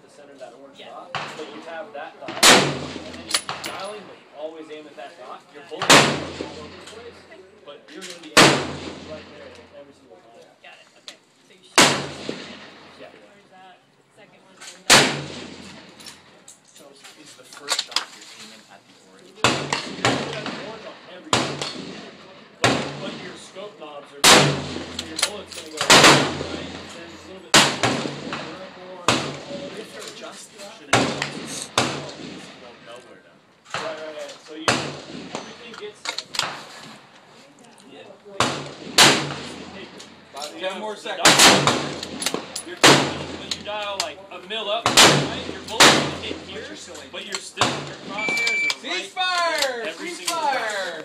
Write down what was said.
to center that orange Yeah. dot, but you have that dot, and then you keep dialing, but you always aim at that dot. Your bullet is all over the place, but you're going to be aiming right there every single time. Got it. Okay. So you shoot. Yeah. Where's that second one? So is the first shot you're aiming at the orange? You have orange on everything, but your scope knobs are different. So your bullet's going to go right, and then a little bit more. If you're adjusting, should it adjust? You won't know where to. Right. So everything gets. Yeah. 10 more seconds. When you dial like a mil up, right, your bullet's going to hit here, but you're still, your crosshairs are right. Ceasefire! Every single Ceasefire!